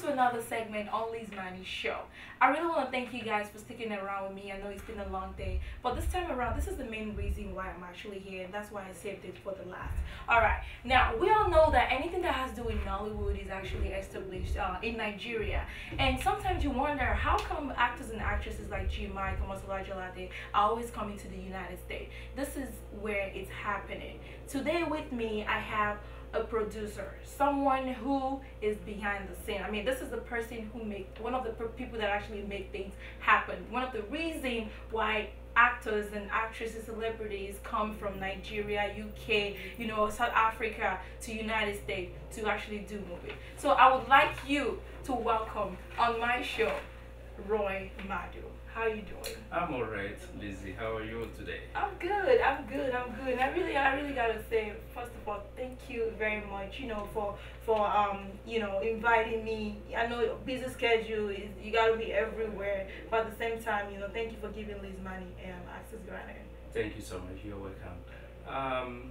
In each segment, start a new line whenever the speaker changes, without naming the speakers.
to another segment on Lizmani show. I really want to thank you guys for sticking around with me. I know it's been a long day, but this time around, this is the main reason why I'm actually here, and that's why I saved it for the last. Alright, now we all know that anything that has to do with Nollywood is actually established in Nigeria, and sometimes you wonder how come actors and actresses like G. Mike and Mosola Jalade are always coming to the United States. This is where it's happening. Today with me, I have a producer, someone who is behind the scene. I mean, this is the person who one of the people that actually make things happen. One of the reasons why actors and actresses, celebrities come from Nigeria, UK, you know, South Africa to United States to actually do movies. So I would like you to welcome on my show, Roy Madu. How you doing?
I'm alright, Lizzie. How are you today?
I'm good. I'm good. And I really gotta say, first of all, thank you very much. You know, for inviting me. I know your busy schedule is you gotta be everywhere, but at the same time, you know, thank you for giving Lizmani access granted.
Thank you so much. You're welcome.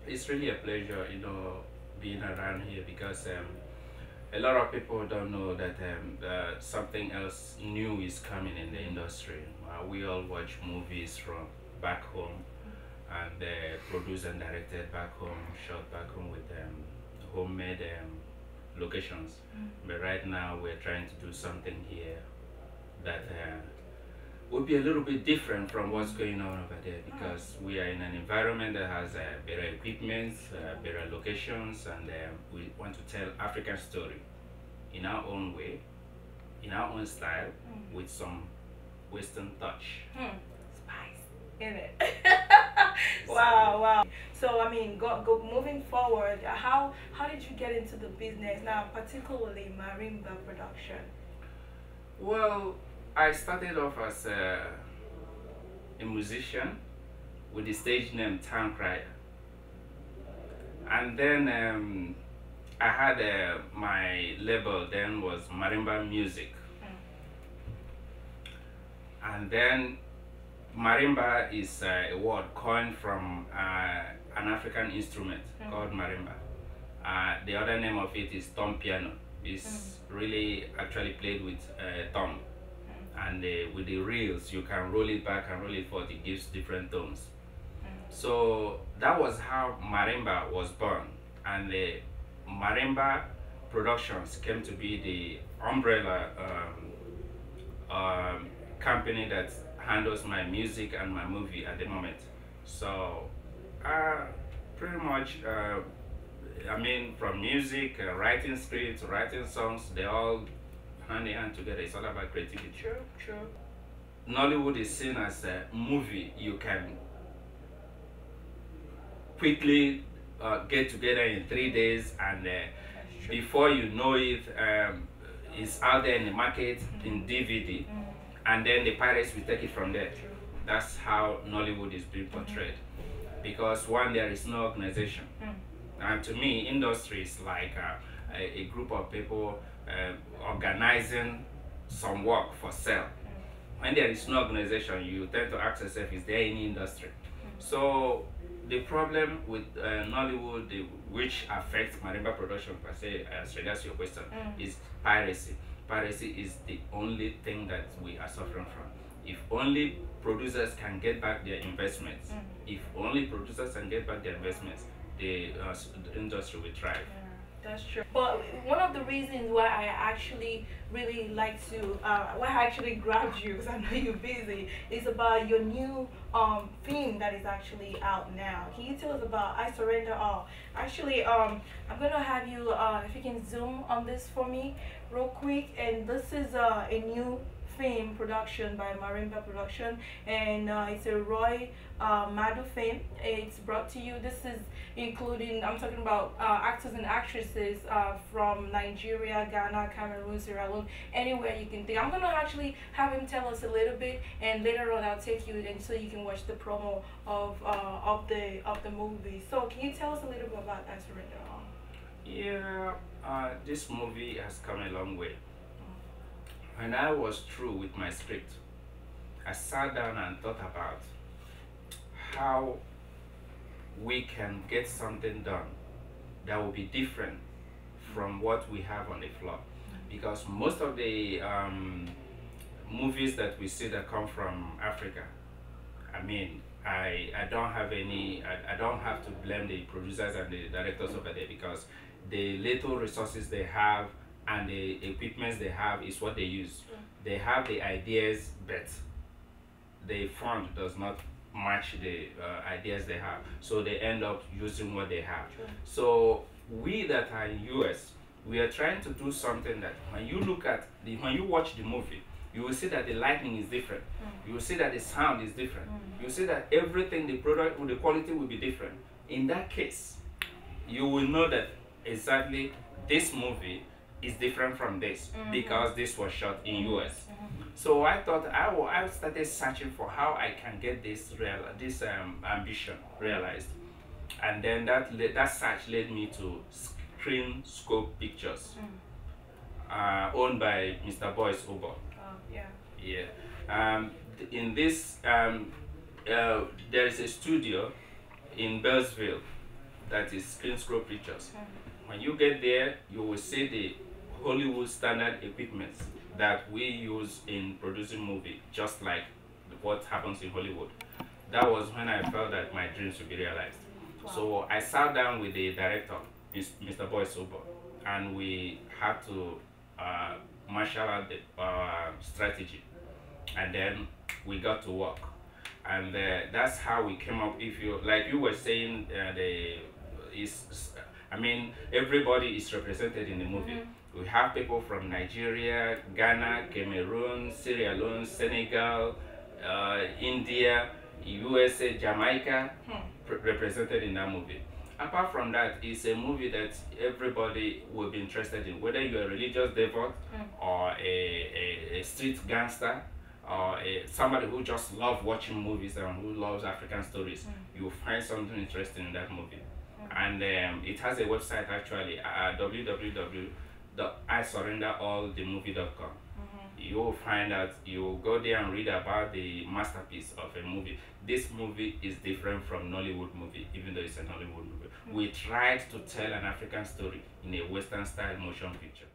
It's really a pleasure, you know, being around here because a lot of people don't know that something else new is coming in the industry. We all watch movies from back home, and produced and directed back home, shot back home with homemade locations. But right now we're trying to do something here that would be a little bit different from what's going on over there, because we are in an environment that has better equipment, better locations, and we want to tell African story in our own way, in our own style, with some Western touch.
Spice in it. Wow. So I mean, moving forward, how did you get into the business now, particularly marimba production?
Well, I started off as a musician with the stage name Towncrier, and then I had my label then was Marimba Music, and then marimba is a word coined from an African instrument called marimba. The other name of it is thumb piano. It's really actually played with thumb. And with the reels, you can roll it back and roll it forward. It gives different tones. So that was how marimba was born, and the marimba productions came to be the umbrella company that handles my music and my movie at the moment. So pretty much I mean, from music, writing scripts, writing songs, they all hand in hand together. It's all about creativity.
True.
Nollywood is seen as a movie you can quickly get together in 3 days, and before you know it, it's out there in the market in DVD, and then the pirates will take it from there. That's how Nollywood is being portrayed, because one, there is no organization, and to me, industry is like a group of people organizing some work for sale. When there is no organization, you tend to ask yourself, is there any industry? So the problem with Nollywood, which affects marimba production per se, as regards your question, is piracy. Piracy is the only thing that we are suffering from. If only producers can get back their investments, the industry will thrive.
That's true. But one of the reasons why I actually really like to, why I actually grabbed you, because I know you're busy, is about your new film that is actually out now. Can you tell us about I Surrender All? Actually, I'm gonna have you, if you can zoom on this for me real quick. And this is a new film production by Marimba Production, and it's a Roy Madu film. It's brought to you. This is including, I'm talking about actors and actresses from Nigeria, Ghana, Cameroon, Sierra Leone, anywhere you can think. I'm gonna actually have him tell us a little bit, and later on I'll take you and so you can watch the promo of the movie. So can you tell us a little bit about I Surrender All?
Yeah, this movie has come a long way. When I was through with my script, I sat down and thought about how we can get something done that will be different from what we have on the floor, because most of the movies that we see that come from Africa, I mean, I don't have any, I don't have to blame the producers and the directors over there, because the little resources they have and the equipments they have is what they use. They have the ideas, but the fund does not match the ideas they have, so they end up using what they have. So we that are in US, we are trying to do something that when you look at the, when you watch the movie, you will see that the lighting is different. You will see that the sound is different. You will see that everything, the product, the quality will be different. In that case, you will know that exactly this movie is different from this, because this was shot in US. So I thought I started searching for how I can get this ambition realized, and then that search led me to Screen Scope Pictures, owned by Mr. Boyce Obo.
Yeah.
Yeah. In this, there is a studio in Bellsville that is Screen Scope Pictures. When you get there, you will see the Hollywood standard equipment that we use in producing movie, just like what happens in Hollywood. That was when I felt that my dreams would be realized. So I sat down with the director, Mr. Boyce Obo, and we had to marshal out the strategy, and then we got to work, and that's how we came up. If you, like you were saying, I mean, everybody is represented in the movie. We have people from Nigeria, Ghana, Cameroon, Sierra Leone, Senegal, India, USA, Jamaica, represented in that movie. Apart from that, it's a movie that everybody will be interested in, whether you're a religious devout or a street gangster, or somebody who just loves watching movies and who loves African stories. You'll find something interesting in that movie. And it has a website actually, www.isurrenderallthemovie.com. You'll find out, you'll go there and read about the masterpiece of a movie. This movie is different from Nollywood movie, even though it's a Nollywood movie. We tried to tell an African story in a Western style motion picture.